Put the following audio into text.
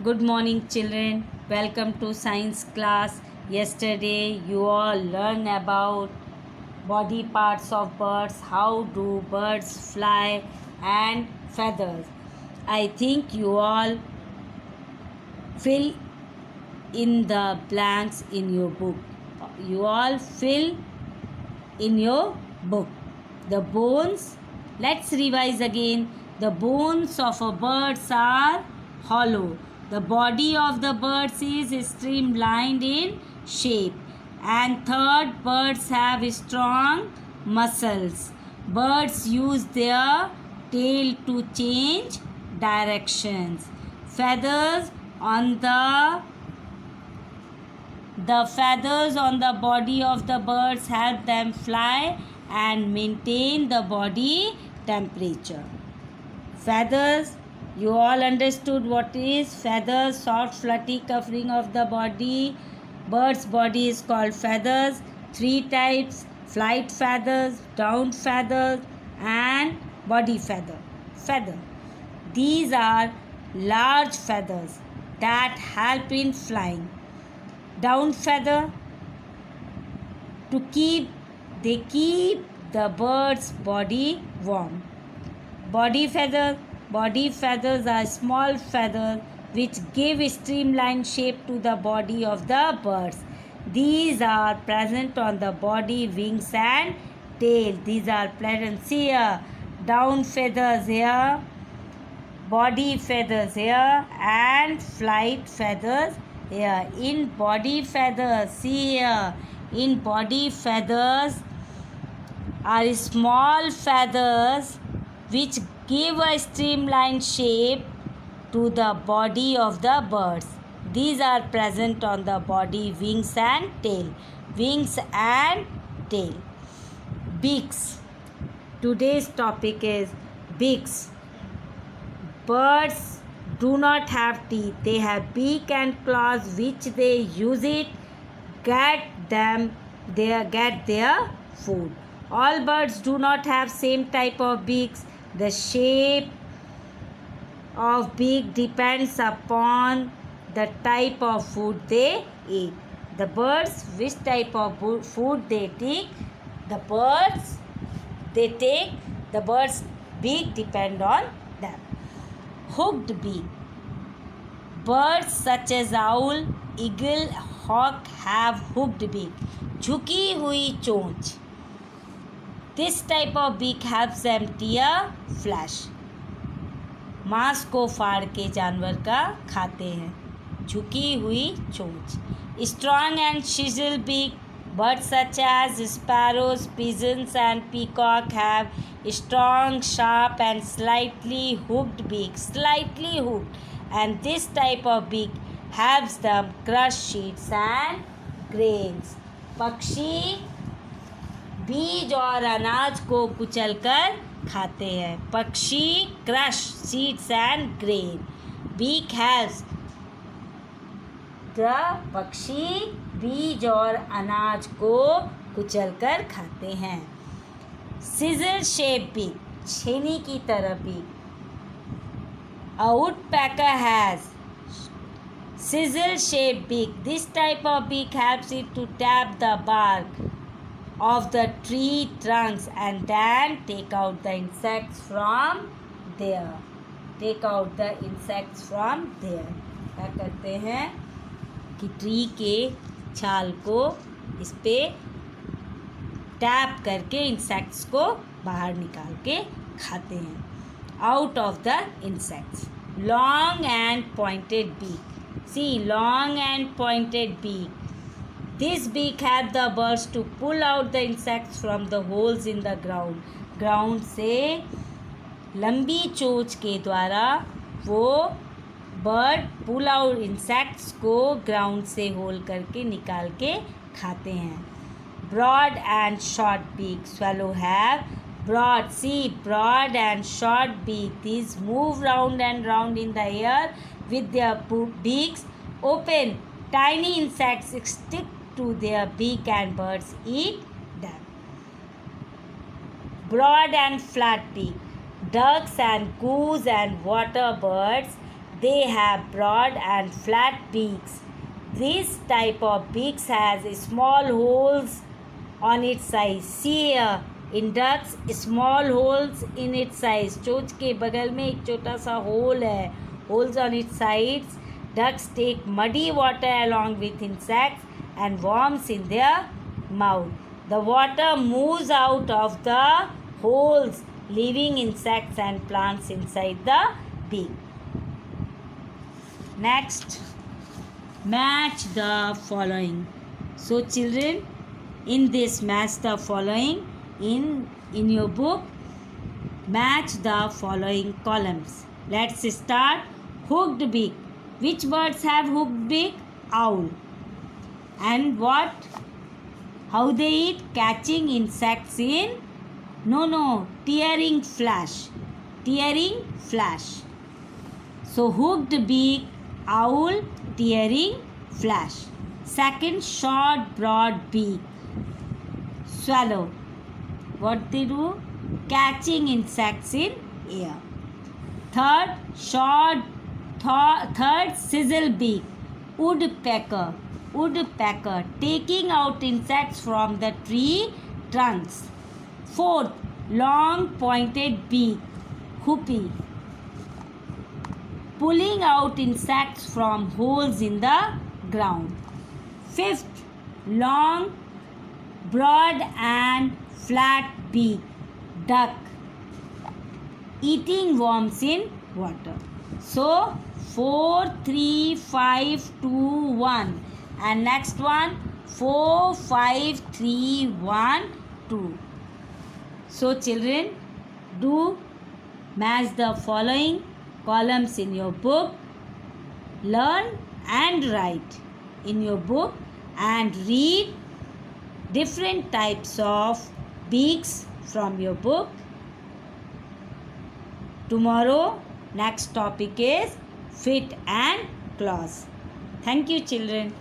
Good morning, children. Welcome to science class. Yesterday, you all learned about body parts of birds, how do birds fly, and feathers. I think you all fill in the blanks in your book. You all fill in your book. The bones, let's revise again. The bones of a bird are hollow. The body of the birds is streamlined in shape. And third, birds have strong muscles. Birds use their tail to change directions. Feathers on the feathers on the body of the birds help them fly and maintain the body temperature. Feathers, you all understood what is feathers, soft fluffy covering of the body. Bird's body is called feathers. Three types: flight feathers, down feathers, and body feather. These are large feathers that help in flying. Down feather keep the bird's body warm. Body feathers are small feathers which give streamlined shape to the body of the birds. These are present on the body, wings and tail. These are present here. Down feathers here, body feathers here, and flight feathers here. In body feathers, see here, in body feathers are small feathers which give a streamlined shape to the body of the birds. These are present on the body, wings and tail. Wings and tail. Beaks. Today's topic is beaks. Birds do not have teeth. They have beak and claws which they use it get their food. All birds do not have same type of beaks. The shape of beak depends upon the type of food they eat. The birds, which type of food they take, the birds beak depend on them. Hooked beak. Birds such as owl, eagle, hawk have hooked beak. झुकी हुई चोंच. This type of beak helps them tear flesh. मांस को फाड़ के जानवर का खाते हैं. झुकी हुई चोंच. Strong and chisel beak. Birds such as sparrows, pigeons and peacock have strong, sharp and slightly hooked beaks. Slightly hooked. And this type of beak helps them crush seeds and grains. पक्षी बीज और अनाज को कुचलकर खाते हैं. पक्षी crush seeds and grain. Beak helps. The पक्षी बीज और अनाज को कुचलकर खाते हैं. Chisel shape beak. छेनी की तरह beak. A woodpecker has sizzle shaped beak. This type of beak helps it to tap the bark of the tree trunks and then take out the insects from there. क्या करते हैं कि tree के छाल को इस पे टैप करके इंसेक्ट्स को बाहर निकाल के खाते हैं. Out of the insects. Long and pointed beak. See, long and pointed beak. This beak helps the birds to pull out the insects from the holes in the ground. Ground से लंबी चोंच के द्वारा वो बर्ड पुल आउट इंसेक्ट्स को ground से whole करके निकाल के खाते हैं. Broad and short beak. Swallow have broad and short beak. These move round and round in the air with their beaks open. Tiny insects stick to their beak and birds eat them. Broad and flat beak. Ducks and goose and water birds They have broad and flat beaks. This type of beaks has small holes on its sides. See here, in ducks, small holes in its sides. चोंच के बगल में एक छोटा सा hole है. Holes on its sides. Ducks take muddy water along with insects and worms in their mouth. The water moves out of the holes, leaving insects and plants inside the beak. Next, match the following. So children, in this match the following, in your book, match the following columns. Let's start. Hooked beak. Which birds have hooked beak? Owl. And what? How they eat? Catching insects in? No, tearing flash. Tearing flash. So hooked beak, owl, tearing flash. Second, short broad beak, swallow. What they do? Catching insects in air. Third, third sizzle beak, woodpecker. Woodpecker, taking out insects from the tree trunks. Fourth, long pointed beak, hoopie, pulling out insects from holes in the ground. Fifth, long, broad and flat beak, duck, eating worms in water. So 4, 3, 5, 2, 1. And next one 4, 5, 3, 1, 2. So children, do match the following columns in your book. Learn and write in your book and read different types of beaks from your book. Tomorrow next topic is feet and claws. Thank you children.